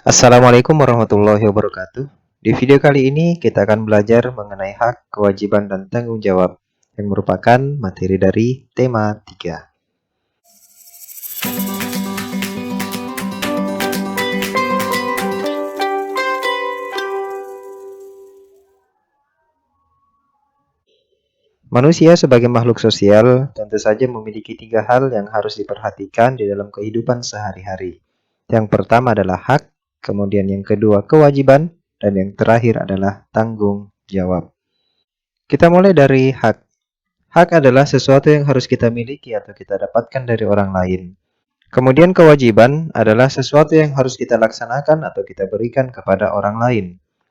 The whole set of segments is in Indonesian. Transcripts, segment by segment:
Assalamualaikum warahmatullahi wabarakatuh. Di video kali ini kita akan belajar mengenai hak, kewajiban, dan tanggung jawab yang merupakan materi dari tema 3. Manusia sebagai makhluk sosial tentu saja memiliki 3 hal yang harus diperhatikan di dalam kehidupan sehari-hari. Yang pertama adalah hak, kemudian yang kedua kewajiban, dan yang terakhir adalah tanggung jawab. Kita mulai dari hak. Hak adalah sesuatu yang harus kita miliki atau kita dapatkan dari orang lain. Kemudian kewajiban adalah sesuatu yang harus kita laksanakan atau kita berikan kepada orang lain.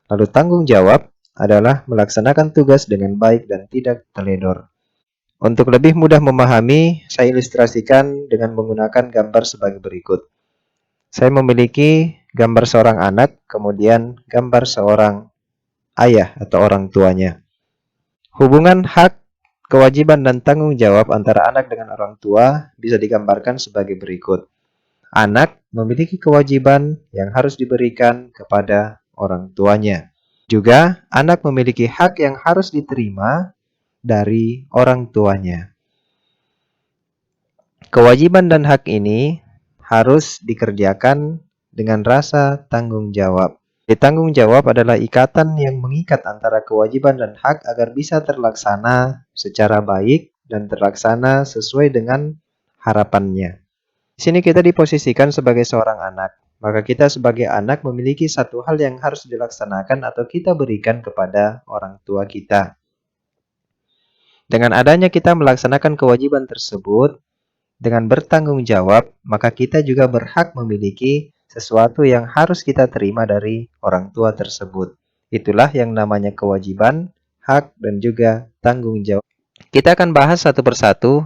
Lalu tanggung jawab adalah melaksanakan tugas dengan baik dan tidak teledor. Untuk lebih mudah memahami, saya ilustrasikan dengan menggunakan gambar sebagai berikut. Saya memiliki gambar seorang anak, kemudian gambar seorang ayah atau orang tuanya. Hubungan hak, kewajiban, dan tanggung jawab antara anak dengan orang tua bisa digambarkan sebagai berikut. Anak memiliki kewajiban yang harus diberikan kepada orang tuanya. Juga, anak memiliki hak yang harus diterima dari orang tuanya. Kewajiban dan hak ini harus dikerjakan dengan rasa tanggung jawab. Tanggung jawab adalah ikatan yang mengikat antara kewajiban dan hak agar bisa terlaksana secara baik dan terlaksana sesuai dengan harapannya. Di sini kita diposisikan sebagai seorang anak. Maka kita sebagai anak memiliki satu hal yang harus dilaksanakan atau kita berikan kepada orang tua kita. Dengan adanya kita melaksanakan kewajiban tersebut, dengan bertanggung jawab, maka kita juga berhak memiliki sesuatu yang harus kita terima dari orang tua tersebut. Itulah yang namanya kewajiban, hak, dan juga tanggung jawab. Kita akan bahas satu persatu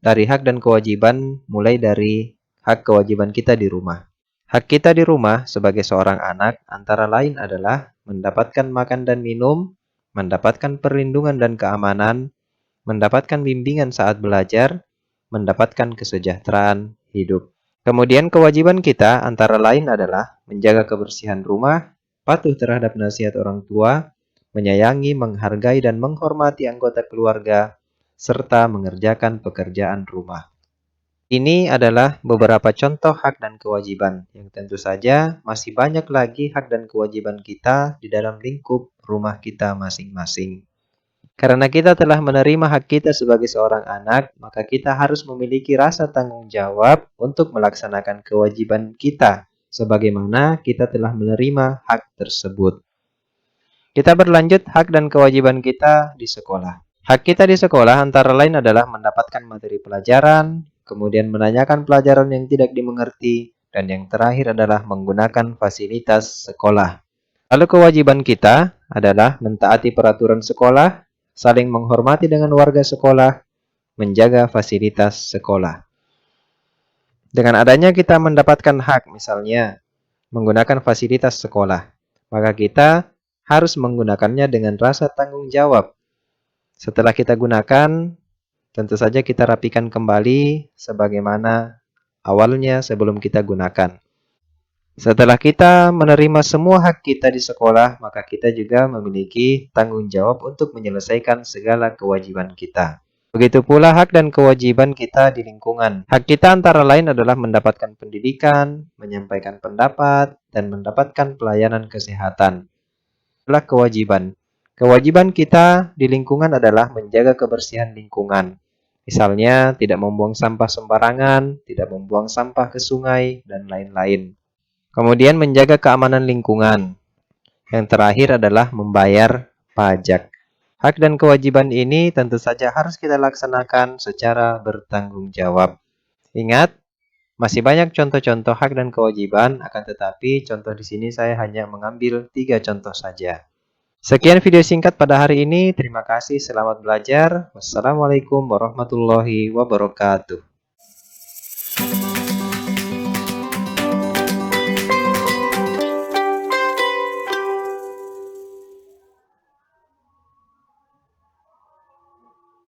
dari hak dan kewajiban, mulai dari hak kewajiban kita di rumah. Hak kita di rumah sebagai seorang anak antara lain adalah mendapatkan makan dan minum, mendapatkan perlindungan dan keamanan, mendapatkan bimbingan saat belajar, mendapatkan kesejahteraan hidup. Kemudian kewajiban kita antara lain adalah menjaga kebersihan rumah, patuh terhadap nasihat orang tua, menyayangi, menghargai, dan menghormati anggota keluarga, serta mengerjakan pekerjaan rumah. Ini adalah beberapa contoh hak dan kewajiban yang tentu saja masih banyak lagi hak dan kewajiban kita di dalam lingkup rumah kita masing-masing. Karena kita telah menerima hak kita sebagai seorang anak, maka kita harus memiliki rasa tanggung jawab untuk melaksanakan kewajiban kita, sebagaimana kita telah menerima hak tersebut. Kita berlanjut hak dan kewajiban kita di sekolah. Hak kita di sekolah antara lain adalah mendapatkan materi pelajaran, kemudian menanyakan pelajaran yang tidak dimengerti, dan yang terakhir adalah menggunakan fasilitas sekolah. Lalu kewajiban kita adalah mentaati peraturan sekolah, saling menghormati dengan warga sekolah, menjaga fasilitas sekolah. Dengan adanya kita mendapatkan hak, misalnya menggunakan fasilitas sekolah, maka kita harus menggunakannya dengan rasa tanggung jawab. Setelah kita gunakan, tentu saja kita rapikan kembali sebagaimana awalnya sebelum kita gunakan. Setelah kita menerima semua hak kita di sekolah, maka kita juga memiliki tanggung jawab untuk menyelesaikan segala kewajiban kita. Begitu pula hak dan kewajiban kita di lingkungan. Hak kita antara lain adalah mendapatkan pendidikan, menyampaikan pendapat, dan mendapatkan pelayanan kesehatan. Itulah kewajiban. Kewajiban kita di lingkungan adalah menjaga kebersihan lingkungan. Misalnya, tidak membuang sampah sembarangan, tidak membuang sampah ke sungai, dan lain-lain. Kemudian menjaga keamanan lingkungan. Yang terakhir adalah membayar pajak. Hak dan kewajiban ini tentu saja harus kita laksanakan secara bertanggung jawab. Ingat, masih banyak contoh-contoh hak dan kewajiban, akan tetapi contoh di sini saya hanya mengambil 3 contoh saja. Sekian video singkat pada hari ini. Terima kasih, selamat belajar. Wassalamualaikum warahmatullahi wabarakatuh.